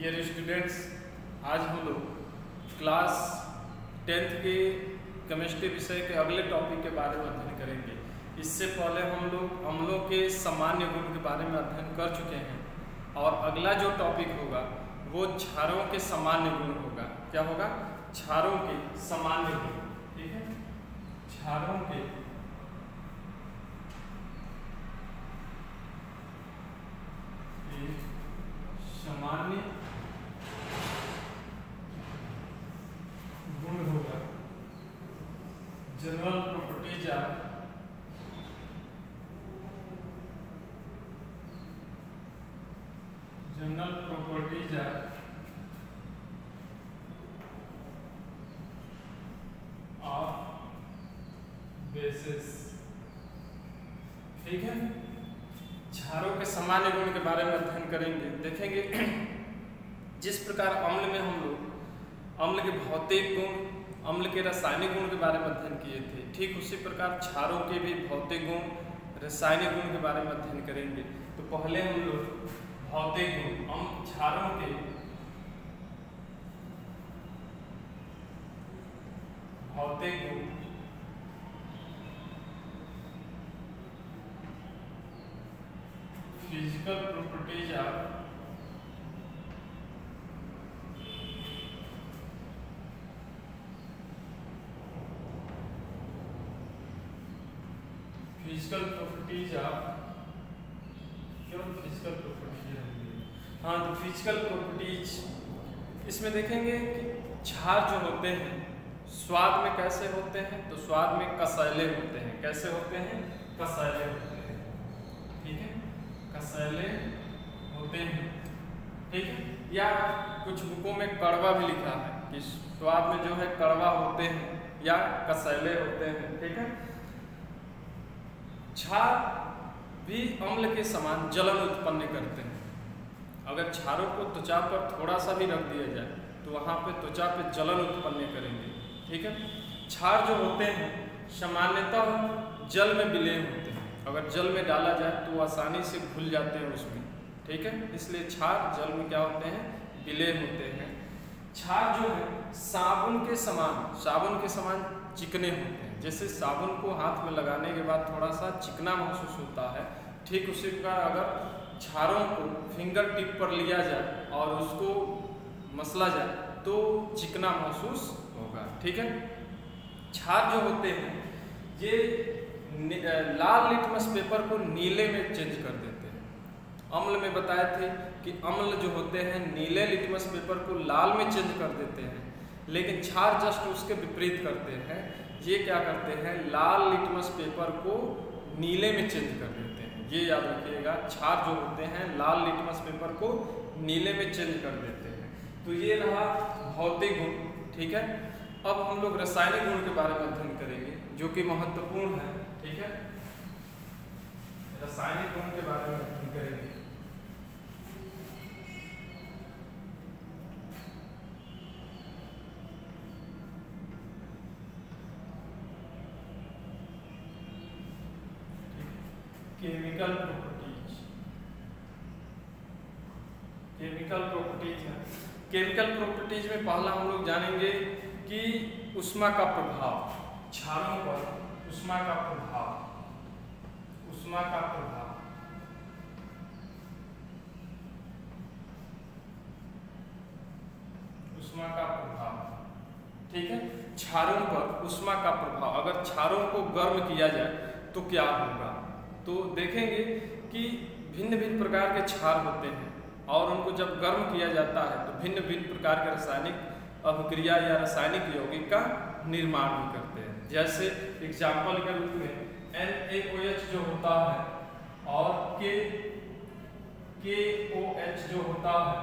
Dear students, आज हम लोग क्लास 10th के केमिस्ट्री विषय के अगले टॉपिक के बारे में अध्ययन करेंगे। इससे पहले हम लोग अम्लों के सामान्य गुण के बारे में अध्ययन कर चुके हैं और अगला जो टॉपिक होगा वो क्षारों के सामान्य गुण होगा। क्या होगा? क्षारों के सामान्य गुण। ठीक है, क्षारों के सामान्य गुण होगा। General properties are of bases. ठीक है, क्षारों के सामान्य गुण के बारे में अध्ययन करेंगे। देखेंगे जिस प्रकार अम्ल में हम लोग अम्ल के भौतिक गुण, अम्ल के रासायनिक गुण के बारे में अध्ययन किए थे, ठीक उसी प्रकार क्षारों के भी भौतिक गुण, रासायनिक गुण के बारे में अध्ययन करेंगे। तो पहले हम लोग भौतिक गुण, क्षारों के भौतिक गुण, physical properties of physical properties of केवल फिजिकल प्रॉपर्टीज रहेंगे। हाँ, तो फिजिकल प्रॉपर्टीज इसमें देखेंगे कि क्षार जो होते हैं स्वाद में कैसे होते हैं। तो स्वाद में कसैले होते हैं। कैसे होते हैं? कसैले होते हैं। ठीक है, कसैले होते हैं। ठीक है, या कुछ बुकों में कड़वा भी लिखा है कि स्वाद में जो है कड़वा होते हैं या कसैले होते हैं। ठीक है, क्षार भी अम्ल के समान जलन उत्पन्न करते हैं। अगर क्षारों को त्वचा पर थोड़ा सा भी रख दिया जाए तो वहाँ पे त्वचा पे जलन उत्पन्न करेंगे। ठीक है, क्षार जो होते हैं सामान्यतः जल में विलीन होते हैं। अगर जल में डाला जाए तो आसानी से घुल जाते हैं उसमें। ठीक है, इसलिए क्षार जल में क्या होते हैं? विलीन होते हैं। क्षार जो है साबुन के समान चिकने होते हैं। जैसे साबुन को हाथ में लगाने के बाद थोड़ा सा चिकना महसूस होता है, ठीक उसी प्रकार अगर क्षारों को फिंगर टिप पर लिया जाए और उसको मसला जाए तो चिकना महसूस होगा। ठीक है, क्षार जो होते हैं ये लाल लिटमस पेपर को नीले में चेंज कर देते हैं। अम्ल में बताए थे कि अम्ल जो होते हैं नीले लिटमस पेपर को लाल में चेंज कर देते हैं, लेकिन क्षार जस्ट उसके विपरीत करते हैं। ये क्या करते हैं? लाल लिटमस पेपर को नीले में चेंज कर देते हैं। ये याद रखिएगा, क्षार जो होते हैं लाल लिटमस पेपर को नीले में चेंज कर देते हैं। तो ये रहा भौतिक गुण। ठीक है, अब हम लोग रासायनिक गुण के बारे में अध्ययन करेंगे जो कि महत्वपूर्ण है। ठीक है, रासायनिक गुण के बारे में अध्ययन करेंगे। केमिकल प्रॉपर्टीज है। केमिकल प्रॉपर्टीज में पहला हम लोग जानेंगे कि ऊष्मा का प्रभाव, क्षारों पर ऊष्मा का प्रभाव। ठीक है, क्षारों पर ऊष्मा का प्रभाव। अगर क्षारों को गर्म किया जाए तो क्या होगा? तो देखेंगे कि भिन्न भिन्न प्रकार के क्षार होते हैं और उनको जब गर्म किया जाता है तो भिन्न भिन्न प्रकार के रासायनिक अभिक्रिया या रासायनिक यौगिक का निर्माण भी करते हैं। जैसे एग्जाम्पल के रूप में NaOH जो होता है और KOH जो होता है,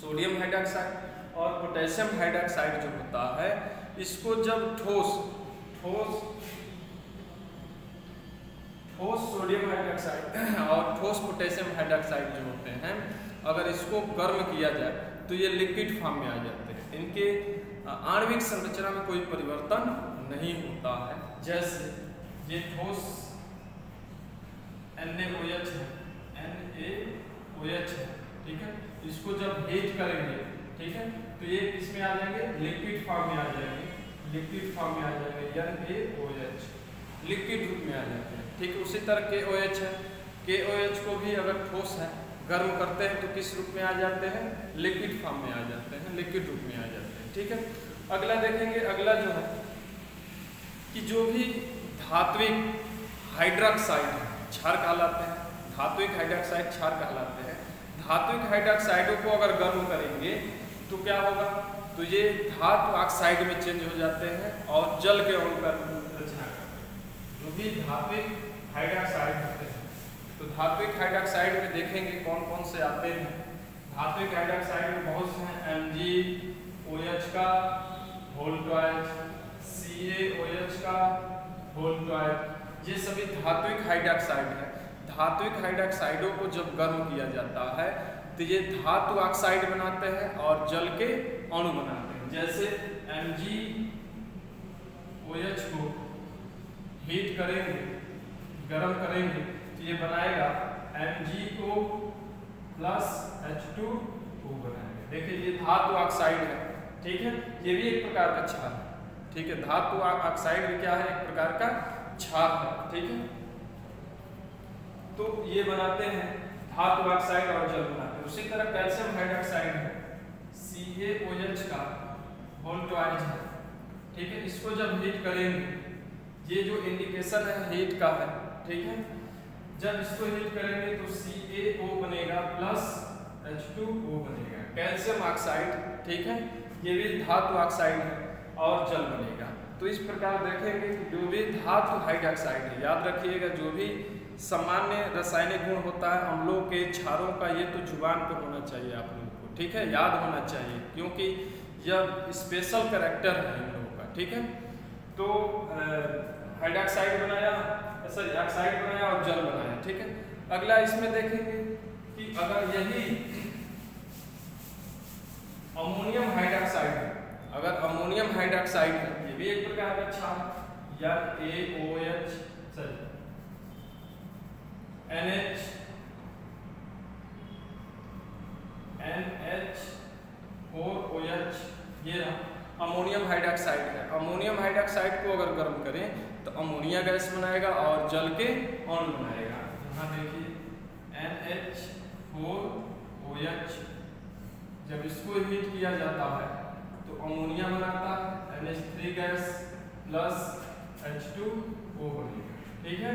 सोडियम हाइड्रॉक्साइड, और पोटेशियम हाइड्रॉक्साइड जो होता है, इसको जब ठोस सोडियम हाइड्रॉक्साइड और ठोस पोटेशियम हाइड्रॉक्साइड जो होते हैं, अगर इसको गर्म किया जाए तो ये लिक्विड फॉर्म में आ जाते हैं। इनके आणविक संरचना में कोई परिवर्तन नहीं होता है। जैसे ये ठोस NaOH है, ठीक है, इसको जब हीट करेंगे, ठीक है, तो ये इसमें आ जाएंगे, लिक्विड फॉर्म में आ जाएंगे, लिक्विड फॉर्म में आ जाएंगे, NaOH, लिक्विड रूप में आ जाते हैं। ठीक है, उसी तरह KOH है, KOH को भी अगर ठोस है गर्म करते हैं तो किस रूप में आ जाते हैं, लिक्विड फॉर्म में आ जाते हैं, लिक्विड रूप में आ जाते हैं। ठीक है, अगला देखेंगे, अगला जो है कि जो भी धात्विक हाइड्रोक्साइड है, क्षार कहलाते हैं, धात्विक हाइड्रोक्साइड क्षार कहलाते हैं। धात्विक हाइड्रोक्साइडों को अगर गर्म करेंगे तो क्या होगा, तो ये धातु ऑक्साइड में चेंज हो जाते हैं और जल के अणु का रचना करते हैं। जो भी धात्विक हाइड्रोक्साइड होते हैं, तो धात्विक हाइड्रोक्साइड में देखेंगे कौन कौन से आते हैं। धात्विक हाइड्रोक्साइड में बहुत से हैं, MgOH का होल ट्वाइस, CaOH का होल ट्वाइस, ये सभी धात्विक हाइड्रोक्साइड है। धात्विक हाइड्रोक्साइडों को जब गर्म किया जाता है तो ये धातु ऑक्साइड बनाते हैं और जल के अणु बनाते हैं। जैसे MgOH को हीट करेंगे, गर्म करेंगे तो ये बनाएगा MgO प्लस H2O बनाएगा। देखिए ये धातु ऑक्साइड है, ठीक है, ये भी एक प्रकार का क्षार है। ठीक है, धातु ऑक्साइड भी क्या है, एक प्रकार का क्षार है। ठीक है, तो ये बनाते हैं धातु ऑक्साइड और जल बनाते हैं। उसी तरह कैल्शियम हाइड्रोक्साइड है, CaOH का होल ट्वाइस है। ठीक है, इसको जब हीट करेंगे, ये जो इंडिकेशन है हीट का है, ठीक है, जब इसको हीट करेंगे तो CaO बनेगा प्लस H2O बनेगा, कैल्शियम ऑक्साइड। ठीक है, ये भी धातु ऑक्साइड है और जल बनेगा। तो इस प्रकार देखेंगे कि जो भी धातु हाइड्रोक्साइड है, याद रखिएगा जो भी सामान्य रासायनिक गुण होता है अम्लों के, क्षारों का, ये तो जुबान पे होना चाहिए आप लोगों को। ठीक है, याद होना चाहिए क्योंकि यह स्पेशल कैरेक्टर है इन लोगों का। ठीक है, तो हाइड्रोक्साइड बनाया, सॉरी ऑक्साइड बनाया और जल बनाया। ठीक है, अगला इसमें देखेंगे कि अगर यही अमोनियम हाइड्रोक्साइड है, अगर अमोनियम हाइड्रोक्साइड है, ये भी एक प्रकार का क्षार, या AOH सॉरी NH4OH, ये अमोनियम हाइड्रोक्साइड है। अमोनियम हाइड्रोक्साइड को अगर गर्म करें तो अमोनिया गैस बनाएगा और जल के अणु बनाएगा। यहाँ देखिए NH4OH, जब इसको हीट किया जाता है तो अमोनिया बनाता है, NH3 गैस प्लस H2O बनेगा। ठीक है,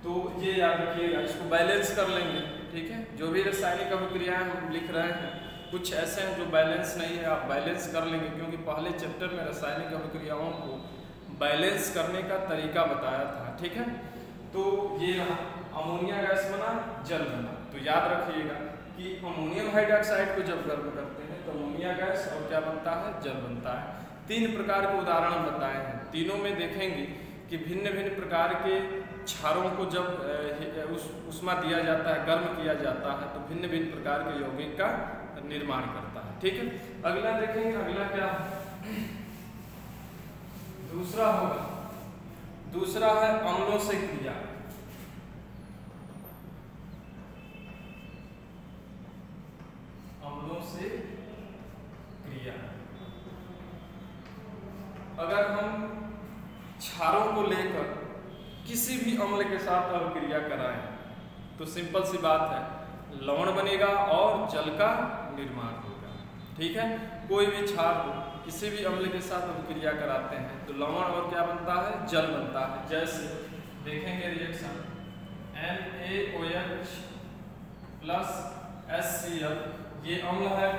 तो ये याद रखिएगा, इसको बैलेंस कर लेंगे। ठीक है, जो भी रासायनिक अभिक्रियाएं हम लिख रहे हैं कुछ ऐसे हैं जो बैलेंस नहीं है, आप बैलेंस कर लेंगे क्योंकि पहले चैप्टर में रासायनिक अभिक्रियाओं को बैलेंस करने का तरीका बताया था। ठीक है, तो ये अमोनिया गैस बना, जल बना। तो याद रखिएगा कि अमोनियम हाइड्रोक्साइड को जब गर्म करते हैं तो अमोनिया गैस और क्या बनता है, जल बनता है। 3 प्रकार के उदाहरण बताए हैं, तीनों में देखेंगे कि भिन्न भिन्न प्रकार के क्षारों को जब उष्मा दिया जाता है, गर्म किया जाता है, तो भिन्न भिन्न प्रकार के यौगिक का निर्माण करता है। ठीक है, अगला देखेंगे, अगला क्या है, दूसरा होगा, दूसरा है अम्लों से क्रिया। अम्लों से क्रिया, अगर हम क्षारों को लेकर किसी भी अम्ल के साथ अभिक्रिया कराएं तो सिंपल सी बात है, लवण बनेगा और जल का निर्माण होगा। ठीक है, कोई भी क्षार हो किसी भी अम्ल के साथ अभिक्रिया कराते हैं तो लवण और क्या बनता है, जल बनता है। जैसे देखेंगे रिएक्शन NaOH प्लस HCl, ये अम्ल है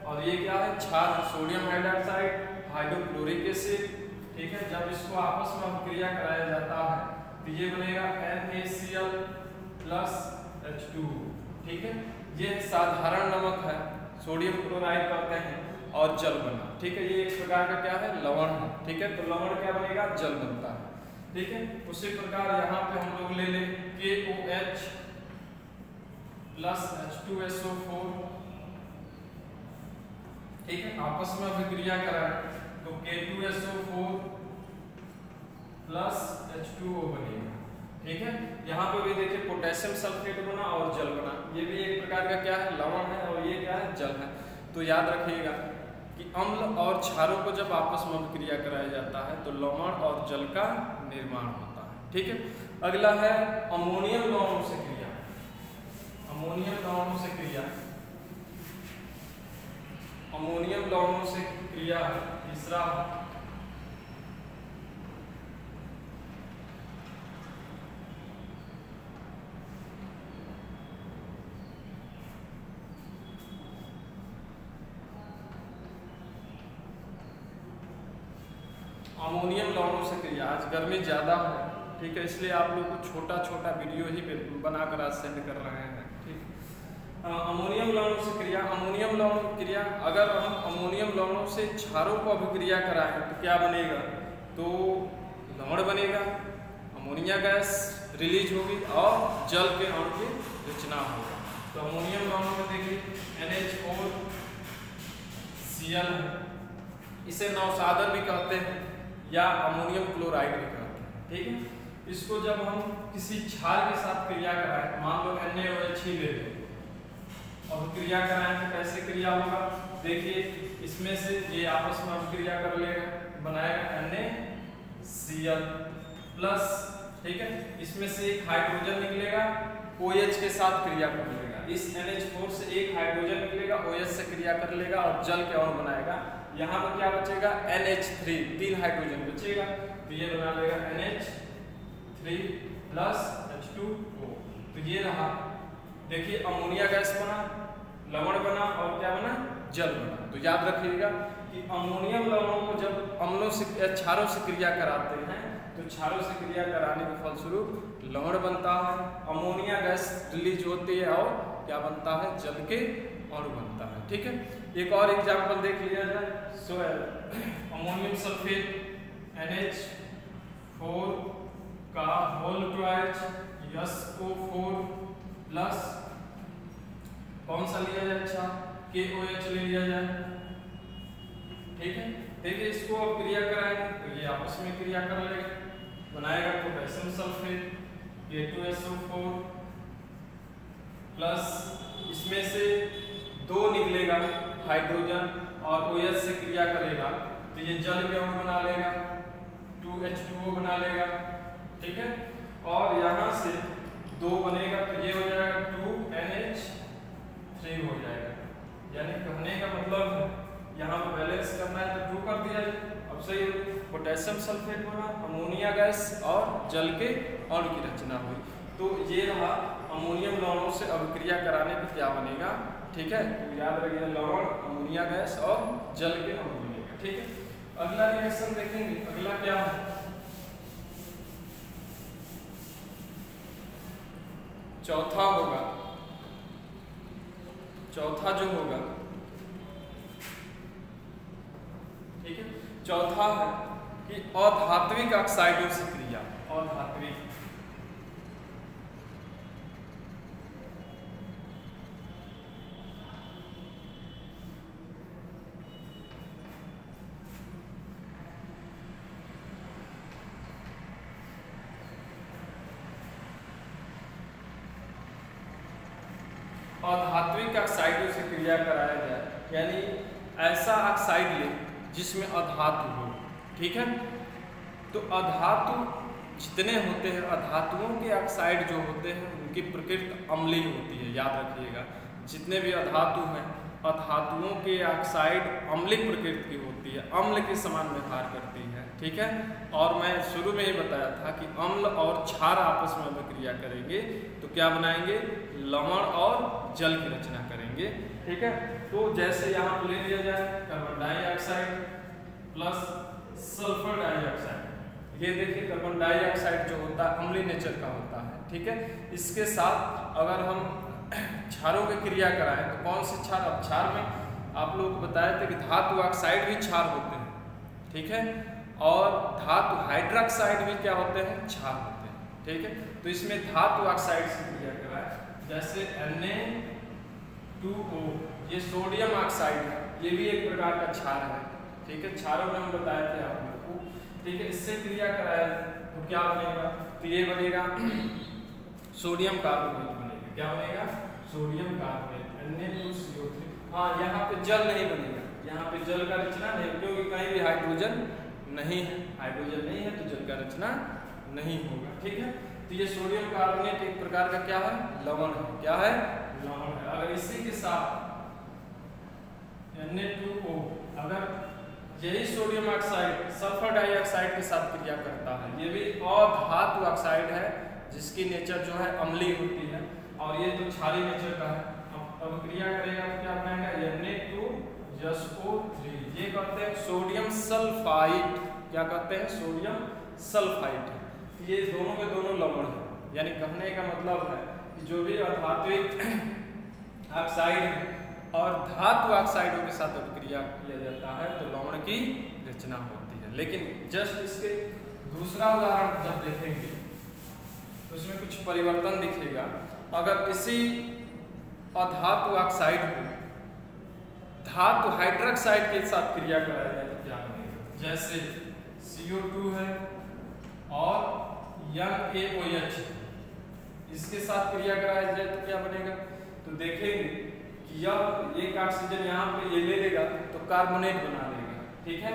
और ये क्या है, क्षार है, सोडियम हाइड्रोक्साइड, हाइड्रोक्लोरिक एसिड। ठीक है, जब इसको आपस में अभिक्रिया कराया जाता है तो ये बनेगा NaCl प्लस H2O। ठीक है, ये साधारण नमक है, सोडियम क्लोराइड कहते हैं और जल बना। ठीक है, ये एक प्रकार का क्या है, लवण है। ठीक है, तो लवण क्या बनेगा, जल बनता है। ठीक है, उसी प्रकार यहाँ पे हम लोग ले लें KOH प्लस H2SO4। ठीक है, आपस में अभिक्रिया कराएं तो K2SO4 प्लस H2O बनेगा। ठीक है, यहाँ पे भी देखिए पोटेशियम सल्फेट बना और जल बना, ये भी एक प्रकार प्रकार का क्या है, लवण है, और ये क्या है, जल है। तो याद रखिएगा कि अम्ल और क्षारों को जब आपस में अभिक्रिया कराया जाता है तो लवण और जल का निर्माण होता है। ठीक है, अगला है अमोनियम लवणों से क्रिया। अमोनियम लवणों से क्रिया, अमोनियम लवणों से क्रिया तीसरा। अमोनियम लवणों से क्रिया, आज गर्मी ज़्यादा है, ठीक है, इसलिए आप लोग को छोटा छोटा वीडियो ही बनाकर आज सेंड कर रहे हैं। ठीक, अमोनियम लवणों से क्रिया। अमोनियम लवणों की क्रिया, अगर हम अमोनियम लवणों से क्षारों को अभिक्रिया कराएं तो क्या बनेगा, तो लवण बनेगा, अमोनिया गैस रिलीज होगी और जल के अणु की रचना होगा। तो अमोनियम लवणों में देखिए NH4Cl, इसे नौसादर भी कहते हैं या अमोनियम क्लोराइड भी कहते हैं। ठीक है, इसको जब हम किसी क्षार के साथ क्रिया कराएं, मान लो NaOH ही ले लें, और क्रिया कराएं तो कैसे क्रिया होगा, देखिए इसमें से ये आपस में क्रिया कर लेगा, बनाएगा NaCl प्लस, ठीक है, इसमें से एक हाइड्रोजन निकलेगा, OH के साथ क्रिया कर लेगा, इस NH4 से एक हाइड्रोजन निकलेगा, OH से क्रिया कर लेगा और जल के अणु बनाएगा। यहाँ पर क्या बचेगा, NH3, 3 हाइड्रोजन बचेगा, तो ये बना लेगा NH3 प्लस H2O। तो ये रहा, देखिए अमोनिया गैस बना, लवण बना और क्या बना, जल बना। तो याद रखिएगा कि अमोनियम लवणों को जब अम्लों से क्षारों से क्रिया कराते हैं तो क्षारों से क्रिया कराने के फलस्वरूप लवण बनता है, अमोनिया गैस रिलीज होती है और क्या बनता है, जल के अणु बनता है। ठीक है, एक और एग्जाम्पल देख लिया जाए, अमोनियम सल्फेट NH4 का होल ट्वाइस SO4 प्लस कौन सा लिया जाए, अच्छा KOH ले लिया जाए। ठीक है, देखिए इसको अब क्रिया कराएंगे तो ये आपस में क्रिया कर लेगा, बनाएगा पोटेशियम सल्फेट K2SO4 प्लस इसमें से 2 निकलेगा हाइड्रोजन और OH से क्रिया करेगा तो ये जल के अणु बना लेगा, 2H2O बना लेगा। ठीक है, और यहाँ से 2 बनेगा तो ये हो जाएगा 2NH3 हो जाएगा। यानी कहने का मतलब यहाँ पर बैलेंस करना है तो 2 कर दिया जाए। अब सही है, पोटेशियम सल्फेट बना, अमोनिया गैस और जल के अणु की रचना हुई। तो ये रहा अमोनियम लवणों से अभिक्रिया कराने पर क्या बनेगा। ठीक है, तो याद रखिए लवण, अमोनिया गैस और जल के अणु बनेगा। ठीक है, अगला रिएक्शन देखेंगे, अगला क्या है, चौथा होगा, चौथा जो होगा, ठीक है, चौथा है कि अधात्विक ऑक्साइडों से क्रिया। अधात्विक, अधात्विक ऑक्साइडों से क्रिया कराया जाए, यानी ऐसा ऑक्साइड ले जिसमें अधातु हो। ठीक है, तो अधातु जितने होते हैं, अधातुओं के ऑक्साइड जो होते हैं उनकी प्रकृति अम्लीय होती है। याद रखिएगा, जितने भी अधातु हैं, अधातुओं के ऑक्साइड अम्लीय प्रकृति की होती है, अम्ल के समान व्यवहार करती है। ठीक है, और मैं शुरू में ही बताया था कि अम्ल और क्षार आपस में अभिक्रिया करेंगे तो क्या बनाएंगे, लवण और जल की रचना करेंगे। ठीक है, तो जैसे यहाँ पर ले लिया जाए carbon dioxide plus sulphur dioxide, ये देखिए कार्बन डाइऑक्साइड जो होता है अम्लीय नेचर का होता है। ठीक है, इसके साथ अगर हम क्षारों की क्रिया कराएं तो कौन से क्षार, अब क्षार में आप लोगों को बताया था कि धातु ऑक्साइड भी क्षार होते हैं। ठीक है, और धातु हाइड्रोक्साइड भी क्या होते हैं, क्षार होते हैं। ठीक है, तो इसमें धातु ऑक्साइड से क्रिया कराएं, जैसे Na2O, ये सोडियम ऑक्साइड है, ये भी एक प्रकार का क्षार है। ठीक है, क्षारों में हम बताए थे आप लोग को। ठीक है, इससे क्रिया कराया तो क्या बनेगा, तो ये बनेगा सोडियम कार्बोनेट बनेगा। क्या बनेगा, सोडियम कार्बोनेट Na2CO3। हाँ, यहाँ पे जल नहीं बनेगा, यहाँ पे जल का रचना नहीं, क्योंकि कहीं भी हाइड्रोजन नहीं है, हाइड्रोजन नहीं है तो जल का रचना नहीं होगा। ठीक है, तो ये सोडियम कार्बोनेट एक प्रकार का क्या है, लवण है। क्या है, लवण है। अगर इसी के साथ Na2O, अगर यही सोडियम ऑक्साइड सल्फर डाइऑक्साइड के साथ क्रिया करता है, ये भी अधातु ऑक्साइड है जिसकी नेचर जो है अम्लीय होती है, और ये तो क्षारीय नेचर का है। अब क्रिया करेगा तो क्या बनेगा, Na2SO3। ये कहते हैं सोडियम सल्फाइड। क्या कहते हैं, सोडियम सल्फाइड। ये दोनों के दोनों लवण है, यानी कहने का मतलब है कि जो भी अधात्विक ऑक्साइड है और धातु ऑक्साइडों के साथ क्रिया किया जाता है तो लवण की रचना होती है। लेकिन जस्ट इसके दूसरा उदाहरण जब देखेंगे तो इसमें कुछ परिवर्तन दिखेगा। अगर इसी अधातु ऑक्साइड को धातु हाइड्रोक्साइड के साथ क्रिया कराया जाए तो क्या बनेगा, जैसे CO2 है और NaOH, इसके साथ क्रिया कराया जाए तो क्या बनेगा, तो देखेंगे कि जब एक ऑक्सीजन यहाँ पे ये ले लेगा तो कार्बोनेट बना लेगा। ठीक है,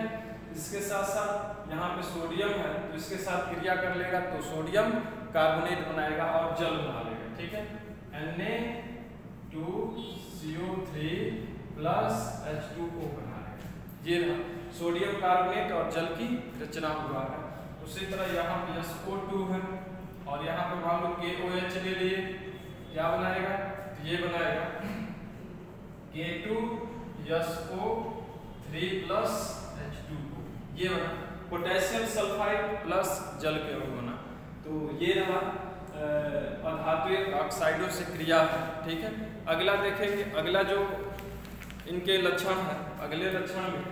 इसके साथ साथ यहाँ पे सोडियम है तो इसके साथ क्रिया कर लेगा तो सोडियम कार्बोनेट बनाएगा और जल बना लेगा। ठीक है, Na2CO3 प्लस H2O बना लेगा। ये सोडियम कार्बोनेट और जल की रचना हुआ है। उसी तरह यहाँ पे SO2 है और यहाँ पे मान लो KOH ले लिए, क्या बनाएगा, तो ये बनाएगा K2SO3 प्लस H2O। ये बना पोटेशियम सल्फाइड प्लस जल के अणु बना। तो ये रहा अधात्विक ऑक्साइडों से क्रिया है। ठीक है, अगला देखेंगे, अगला जो इनके लक्षण है, अगले लक्षण में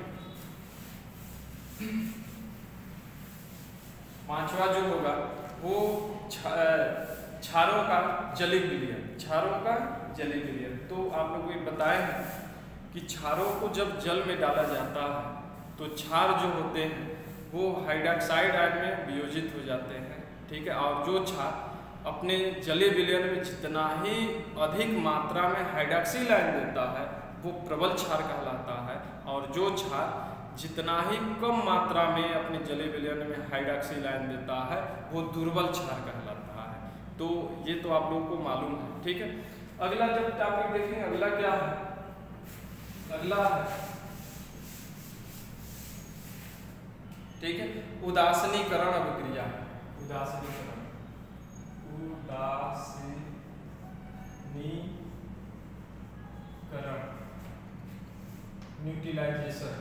पांचवा जो होगा वो क्षारों का जलिक विलयन। क्षारों का जलिक विलयन, तो आप लोग ये बताए हैं कि क्षारों को जब जल में डाला जाता है तो क्षार जो होते हैं वो हाइड्रोक्साइड आयन में वियोजित हो जाते हैं। ठीक है, और जो क्षार अपने जलीय विलयन में जितना ही अधिक मात्रा में हाइड्रोक्सिल आयन देता है वो प्रबल क्षार कहलाता है, और जो क्षार जितना ही कम मात्रा में अपने जलीय विलयन में हाइड्रोक्सिल आयन देता है वो दुर्बल क्षार कहलाता है। तो ये तो आप लोगों को मालूम है। ठीक है, अगला जब टॉपिक देखेंगे, अगला क्या है, अगला है, ठीक है, उदासीनीकरण अभिक्रिया। उदासीनीकरण, न्यूट्रलाइजेशन।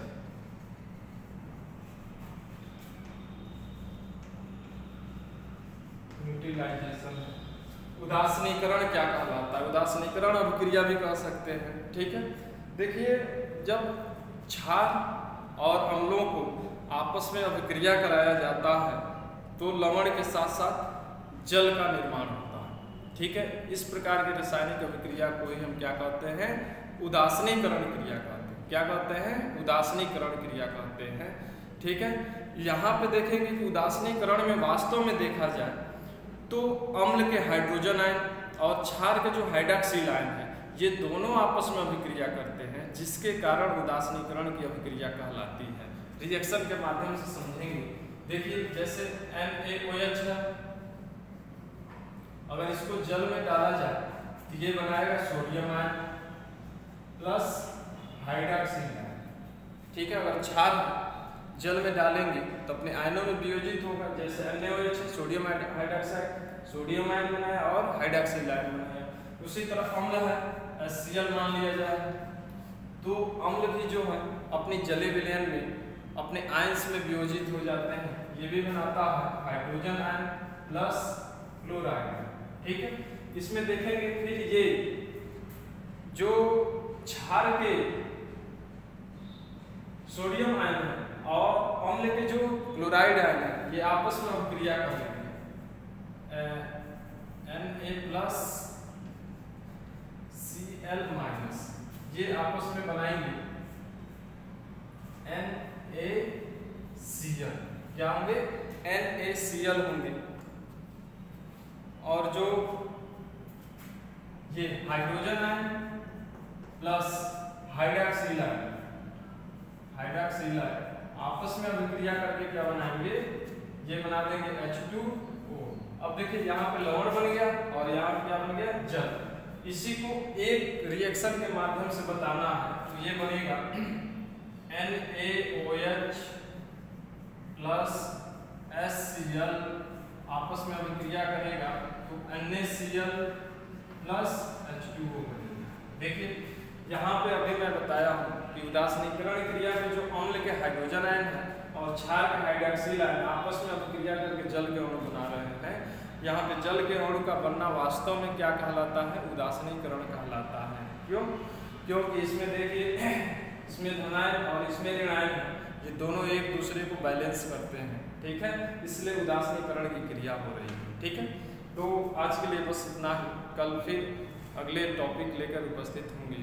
न्यूट्रलाइजेशन उदासीनीकरण क्या कहलाता है, उदासीनीकरण अभिक्रिया भी कह सकते हैं। ठीक है, देखिए जब क्षार और अम्लों को आपस में अभिक्रिया कराया जाता है तो लवण के साथ साथ जल का निर्माण होता है। ठीक है, इस प्रकार की रासायनिक अभिक्रिया को ही हम क्या कहते हैं, उदासीनीकरण क्रिया कहते हैं। क्या कहते हैं, उदासीनीकरण क्रिया कहते हैं। ठीक है, यहाँ पे देखेंगे कि उदासीनीकरण में वास्तव में देखा जाए तो अम्ल के हाइड्रोजन आयन और क्षार के जो हाइड्रोक्सिल आयन है ये दोनों आपस में अभिक्रिया करते हैं, जिसके कारण उदासीनीकरण की अभिक्रिया कहलाती है। रिएक्शन के माध्यम से समझेंगे। देखिए जैसे NaOH है, अगर इसको जल में डाला जाए तो ये बनाएगा sodium ion plus hydroxyl ion. ठीक है, अगर क्षार जल में डालेंगे तो अपने आयनों में वियोजित होगा। जैसे NaOH है, सोडियम हाइड्रोक्साइड, सोडियम आयन बनाया और हाइड्रोक्सिल आयन बनाया। उसी तरह अम्ल है, HCl मान लिया जाए, तो अम्ल भी जो है अपनी जलीय विलयन में अपने आयंस में वियोजित हो जाते हैं। ये भी बनाता है हाइड्रोजन आयन प्लस क्लोराइड। ठीक है, इसमें देखेंगे फिर ये जो क्षार के सोडियम आयन है और अम्ल के जो क्लोराइड आयन है ये आपस में अभिक्रिया करेंगे। Na+Cl- ये आपस में बनाएंगे NaCl। क्या होंगे, NaCl होंगे। और जो ये hydrogen ion plus hydroxyl ion आपस में अभिक्रिया करके क्या बनाएंगे, ये बना देंगे H2O। अब देखिए यहाँ पे लवण बन गया और यहाँ पे क्या बन गया, जल। इसी को एक रिएक्शन के माध्यम से बताना है, तो ये बनेगा NaOH प्लस HCl आपस में अभिक्रिया करेगा तो NaCl प्लस H2O बनेगा। देखिए यहाँ पे अभी मैं बताया हूँ कि उदासीनीकरण क्रिया में जो अम्ल के हाइड्रोजन आयन है और क्षार के हाइड्रॉक्सिल आयन आपस में अभिक्रिया करके जल के अणु बना रहे हैं। यहाँ पे जल के अणु का बनना वास्तव में क्या कहलाता है, उदासीनीकरण कहलाता है। क्यों? क्योंकि इसमें देखिए इसमें धनायन और इसमें ऋणायन है, ये दोनों एक दूसरे को बैलेंस करते हैं, ठीक है, इसलिए उदासीनीकरण की क्रिया हो रही है। ठीक है, तो आज के लिए बस इतना ही, कल फिर अगले टॉपिक लेकर उपस्थित होंगे।